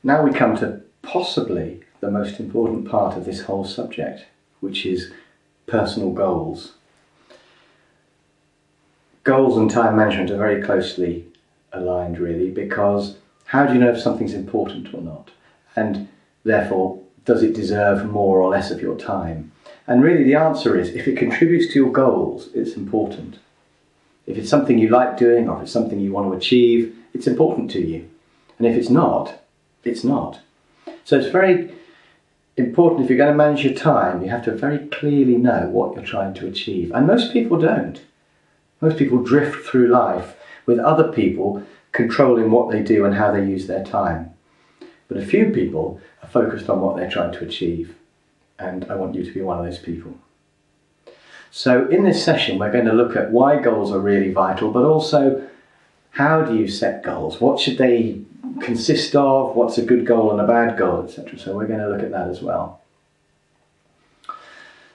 Now we come to possibly the most important part of this whole subject, which is personal goals. Goals and time management are very closely aligned, really, because how do you know if something's important or not? And therefore, does it deserve more or less of your time? And really the answer is, if it contributes to your goals, it's important. If it's something you like doing, or if it's something you want to achieve, it's important to you. And if it's not, it's not. So it's very important, if you're going to manage your time, you have to very clearly know what you're trying to achieve. And most people don't. Most people drift through life with other people controlling what they do and how they use their time. But a few people are focused on what they're trying to achieve. And I want you to be one of those people. So in this session, we're going to look at why goals are really vital, but also how do you set goals? What should they consist of? What's a good goal and a bad goal, etc. So we're going to look at that as well.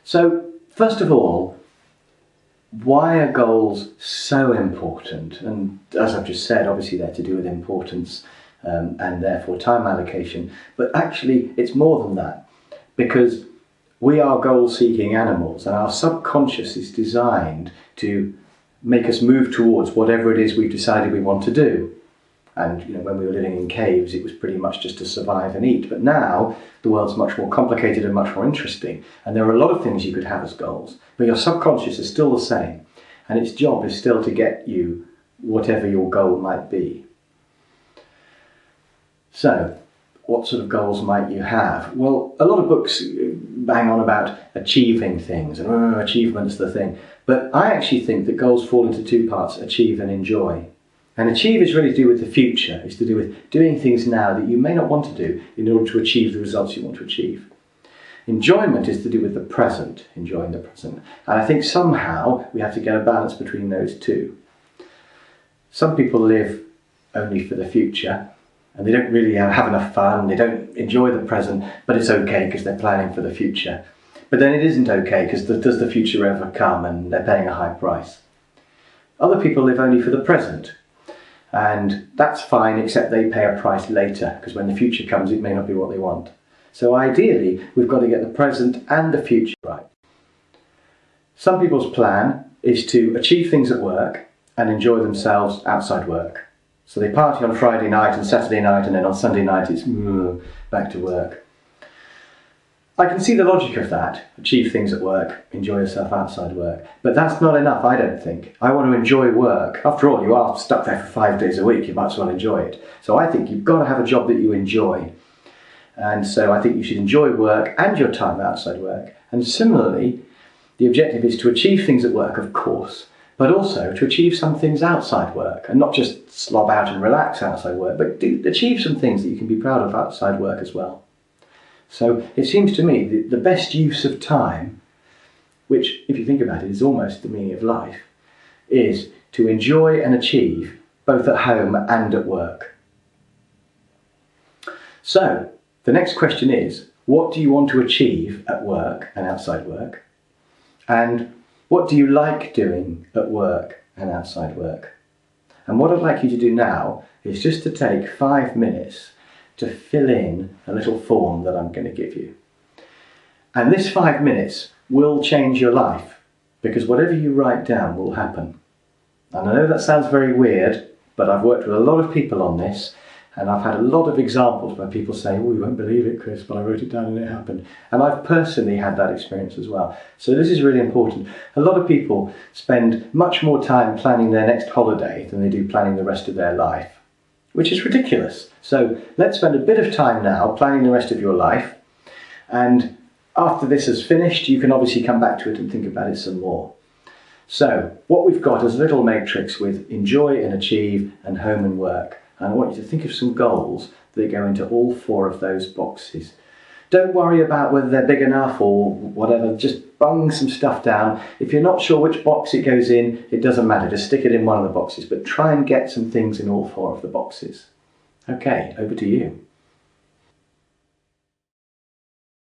So first of all, why are goals so important? And as I've just said, obviously they're to do with importance and therefore time allocation. But actually it's more than that, because we are goal-seeking animals, and our subconscious is designed to make us move towards whatever it is we've decided we want to do. And when we were living in caves, it was pretty much just to survive and eat. But now the world's much more complicated and much more interesting, and there are a lot of things you could have as goals, but your subconscious is still the same, and its job is still to get you whatever your goal might be. So what sort of goals might you have? Well, a lot of books bang on about achieving things, and achievement's the thing. But I actually think that goals fall into two parts, achieve and enjoy. And achieve is really to do with the future. It's to do with doing things now that you may not want to do in order to achieve the results you want to achieve. Enjoyment is to do with the present, enjoying the present. And I think somehow we have to get a balance between those two. Some people live only for the future, and they don't really have enough fun, they don't enjoy the present, but it's okay because they're planning for the future. But then it isn't okay because does the future ever come, and they're paying a high price. Other people live only for the present, and that's fine, except they pay a price later, because when the future comes it may not be what they want. So ideally we've got to get the present and the future right. Some people's plan is to achieve things at work and enjoy themselves outside work. So they party on Friday night and Saturday night, and then on Sunday night it's back to work. I can see the logic of that. Achieve things at work, enjoy yourself outside work. But that's not enough, I don't think. I want to enjoy work. After all, you are stuck there for 5 days a week, you might as well enjoy it. So I think you've got to have a job that you enjoy. And so I think you should enjoy work and your time outside work. And similarly, the objective is to achieve things at work, of course, but also to achieve some things outside work, and not just slob out and relax outside work, but achieve some things that you can be proud of outside work as well. So it seems to me the best use of time, which if you think about it is almost the meaning of life, is to enjoy and achieve both at home and at work. So the next question is, what do you want to achieve at work and outside work? And what do you like doing at work and outside work? And what I'd like you to do now is just to take 5 minutes to fill in a little form that I'm going to give you. And this 5 minutes will change your life, because whatever you write down will happen. And I know that sounds very weird, but I've worked with a lot of people on this, and I've had a lot of examples where people say, oh, you won't believe it, Chris, but I wrote it down and it happened. And I've personally had that experience as well. So this is really important. A lot of people spend much more time planning their next holiday than they do planning the rest of their life, which is ridiculous. So let's spend a bit of time now planning the rest of your life. And after this is finished, you can obviously come back to it and think about it some more. So what we've got is a little matrix with enjoy and achieve and home and work. And I want you to think of some goals that go into all 4 of those boxes. Don't worry about whether they're big enough or whatever, just bung some stuff down. If you're not sure which box it goes in, it doesn't matter, just stick it in one of the boxes, but try and get some things in all 4 of the boxes. Okay, over to you.